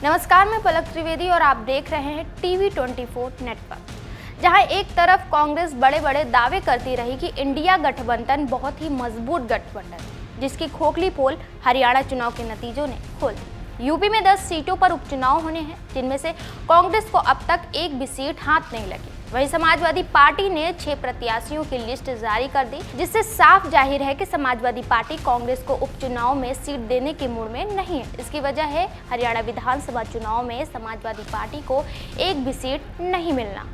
नमस्कार, मैं पलक त्रिवेदी और आप देख रहे हैं टीवी 24 नेटवर्क। जहां एक तरफ कांग्रेस बड़े बड़े दावे करती रही कि इंडिया गठबंधन बहुत ही मजबूत गठबंधन, जिसकी खोखली पोल हरियाणा चुनाव के नतीजों ने खोल दी। यूपी में 10 सीटों पर उपचुनाव होने हैं, जिनमें से कांग्रेस को अब तक एक भी सीट हाथ नहीं लगी। वहीं समाजवादी पार्टी ने 6 प्रत्याशियों की लिस्ट जारी कर दी, जिससे साफ जाहिर है कि समाजवादी पार्टी कांग्रेस को उपचुनाव में सीट देने के मूड में नहीं है। इसकी वजह है हरियाणा विधानसभा चुनाव में समाजवादी पार्टी को एक भी सीट नहीं मिलना।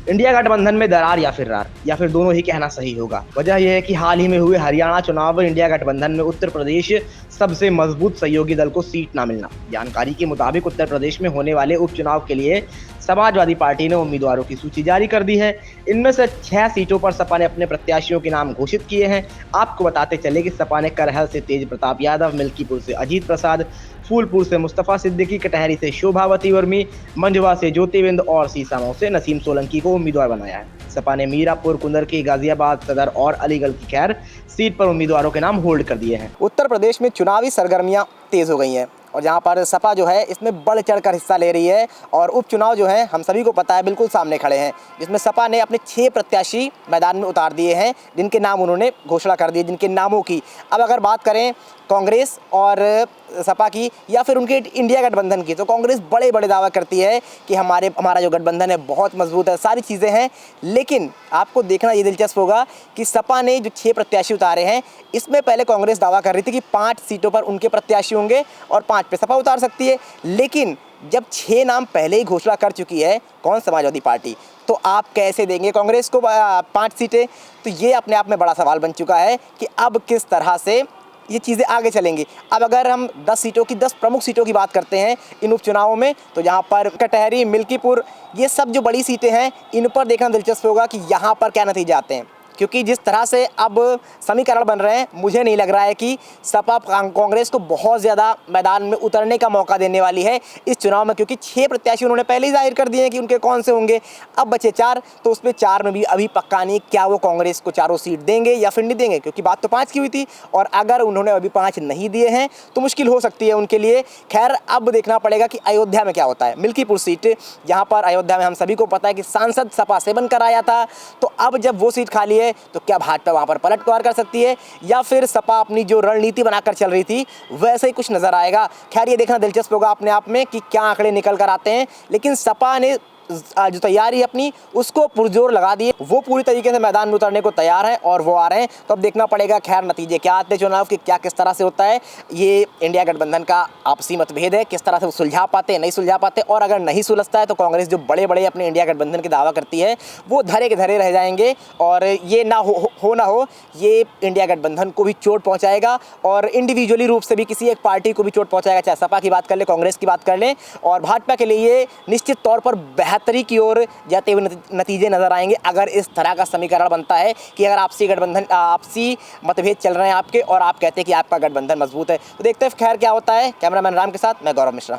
इंडिया गठबंधन में दरार या फिर रार, या फिर दोनों ही कहना सही होगा। वजह यह है कि हाल ही में हुए हरियाणा चुनाव में इंडिया गठबंधन में उत्तर प्रदेश सबसे मजबूत सहयोगी दल को सीट न मिलना। जानकारी के मुताबिक उत्तर प्रदेश में होने वाले उपचुनाव के लिए समाजवादी पार्टी ने उम्मीदवारों की सूची जारी कर दी है। इनमें से 6 सीटों पर सपा ने अपने प्रत्याशियों के नाम घोषित किए हैं। आपको बताते चले कि सपा ने करहल से तेज प्रताप यादव, मिल्कीपुर से अजीत प्रसाद, फूलपुर से मुस्तफा सिद्दीकी, कटहरी से शोभावती वर्मी, मंझवा से ज्योतिविंद और सीसामऊ से नसीम सोलंकी को उम्मीदवार बनाया है। सपा ने मीरापुर, कुंदरकी, गाजियाबाद, सदर और अलीगढ़ की खैर सीट पर उम्मीदवारों के नाम होल्ड कर दिए हैं। उत्तर प्रदेश में चुनावी सरगर्मियां तेज हो गई हैं और जहां पर सपा जो है इसमें बढ़ चढ़कर हिस्सा ले रही है और उपचुनाव जो है हम सभी को पता है बिल्कुल सामने खड़े हैं, जिसमें सपा ने अपने 6 प्रत्याशी मैदान में उतार दिए हैं, जिनके नाम उन्होंने घोषणा कर दिए, जिनके नामों की। अब अगर बात करें कांग्रेस और सपा की या फिर उनके इंडिया गठबंधन की, तो कांग्रेस बड़े बड़े दावा करती है कि हमारा जो गठबंधन है बहुत मजबूत है, सारी चीज़ें हैं। लेकिन आपको देखना ये दिलचस्प होगा कि सपा ने जो 6 प्रत्याशी उतारे हैं, इसमें पहले कांग्रेस दावा कर रही थी कि 5 सीटों पर उनके प्रत्याशी होंगे और 5 पे सपा उतार सकती है। लेकिन जब 6 नाम पहले ही घोषणा कर चुकी है कौन, समाजवादी पार्टी, तो आप कैसे देंगे कांग्रेस को 5 सीटें? तो ये अपने आप में बड़ा सवाल बन चुका है कि अब किस तरह से ये चीज़ें आगे चलेंगी। अब अगर हम 10 प्रमुख सीटों की बात करते हैं इन उपचुनावों में, तो यहाँ पर कटहरी, मिल्कीपुर, ये सब जो बड़ी सीटें हैं, इन पर देखना दिलचस्प होगा कि यहाँ पर क्या नतीजे आते हैं। क्योंकि जिस तरह से अब समीकरण बन रहे हैं, मुझे नहीं लग रहा है कि सपा कांग्रेस को बहुत ज़्यादा मैदान में उतरने का मौका देने वाली है इस चुनाव में, क्योंकि 6 प्रत्याशी उन्होंने पहले ही जाहिर कर दिए हैं कि उनके कौन से होंगे। अब बचे 4, तो उसमें 4 में भी अभी पक्का नहीं क्या वो कांग्रेस को चारों सीट देंगे या फिर नहीं देंगे, क्योंकि बात तो 5 की हुई थी और अगर उन्होंने अभी 5 नहीं दिए हैं तो मुश्किल हो सकती है उनके लिए। खैर, अब देखना पड़ेगा कि अयोध्या में क्या होता है। मिल्कीपुर सीट, जहाँ पर अयोध्या में हम सभी को पता है कि सांसद सपा से बनकर आया था, तो अब जब वो सीट खाली है तो क्या भाजपा वहां पर पलटवार कर सकती है या फिर सपा अपनी जो रणनीति बनाकर चल रही थी वैसे ही कुछ नजर आएगा। खैर, ये देखना दिलचस्प होगा अपने आप में कि क्या आंकड़े निकल कर आते हैं। लेकिन सपा ने जो तैयारी अपनी उसको पुरजोर लगा दी है, वो पूरी तरीके से मैदान में उतरने को तैयार है और वो आ रहे हैं। तो अब देखना पड़ेगा खैर नतीजे क्या आते हैं चुनाव के, क्या किस तरह से होता है। ये इंडिया गठबंधन का आपसी मतभेद है, किस तरह से वो सुलझा पाते हैं, नहीं सुलझा पाते। और अगर नहीं सुलझता है तो कांग्रेस जो बड़े बड़े अपने इंडिया गठबंधन के दावा करती है वो धरे के धरे रह जाएंगे और ये ना हो ये इंडिया गठबंधन को भी चोट पहुँचाएगा और इंडिविजुअली रूप से भी किसी एक पार्टी को भी चोट पहुँचाएगा, चाहे सपा की बात कर ले, कांग्रेस की बात कर लें। और भाजपा के लिए ये निश्चित तौर पर बेहतरी की ओर जाते हुए नतीजे नजर आएंगे अगर इस तरह का समीकरण बनता है कि अगर आपसी मतभेद चल रहे हैं आपके और आप कहते हैं कि आपका गठबंधन मजबूत है। तो देखते हैं खैर क्या होता है। कैमरामैन राम के साथ मैं गौरव मिश्रा।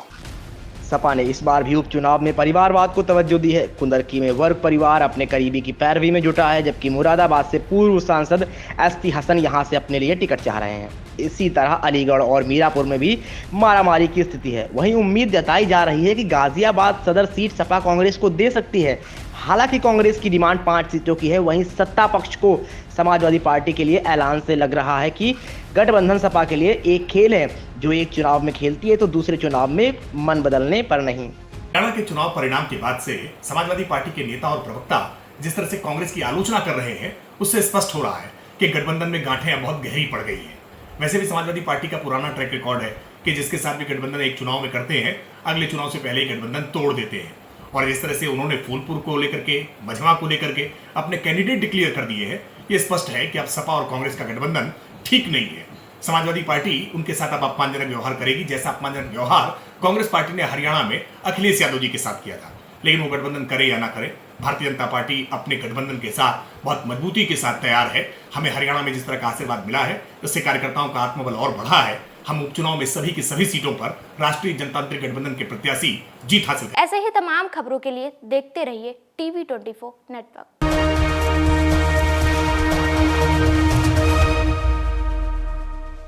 सपा ने इस बार भी उपचुनाव में परिवारवाद को तवज्जो दी है। कुंदरकी में वर्ग परिवार अपने करीबी की पैरवी में जुटा है, जबकि मुरादाबाद से पूर्व सांसद एसटी हसन यहां से अपने लिए टिकट चाह रहे हैं। इसी तरह अलीगढ़ और मीरापुर में भी मारामारी की स्थिति है। वहीं उम्मीद जताई जा रही है कि गाजियाबाद सदर सीट सपा कांग्रेस को दे सकती है। हालांकि कांग्रेस की डिमांड 5 सीटों की है, वहीं सत्ता पक्ष को समाजवादी पार्टी के लिए ऐलान से लग रहा है कि गठबंधन सपा के लिए एक खेल है, जो एक चुनाव में खेलती है तो दूसरे चुनाव में मन बदलने पर नहीं। हरियाणा के चुनाव परिणाम के बाद से समाजवादी पार्टी के नेता और प्रवक्ता जिस तरह से कांग्रेस की आलोचना कर रहे हैं, उससे स्पष्ट हो रहा है कि गठबंधन में गांठें अब बहुत गहरी पड़ गई हैं। वैसे भी समाजवादी पार्टी का पुराना ट्रैक रिकॉर्ड है कि जिसके साथ भी गठबंधन एक चुनाव में करते हैं, अगले चुनाव से पहले ही गठबंधन तोड़ देते हैं। और इस तरह से उन्होंने फूलपुर को लेकर के, मझवा को लेकर के अपने कैंडिडेट डिक्लेयर कर दिए हैं। ये स्पष्ट है कि अब सपा और कांग्रेस का गठबंधन ठीक नहीं है। समाजवादी पार्टी उनके साथ अब अपमानजनक व्यवहार करेगी, जैसा अपमानजनक व्यवहार कांग्रेस पार्टी ने हरियाणा में अखिलेश यादव जी के साथ किया था। लेकिन वो गठबंधन करे या ना करे, भारतीय जनता पार्टी अपने गठबंधन के साथ बहुत मजबूती के साथ तैयार है। हमें हरियाणा में जिस तरह का आशीर्वाद मिला है, उससे कार्यकर्ताओं का आत्मबल और बढ़ा है। हम उपचुनाव में सभी की सभी सीटों पर राष्ट्रीय जनतांत्रिक गठबंधन के प्रत्याशी जीत हासिल करेंगे। ऐसे ही तमाम खबरों के लिए देखते रहिए टीवी 24 नेटवर्क।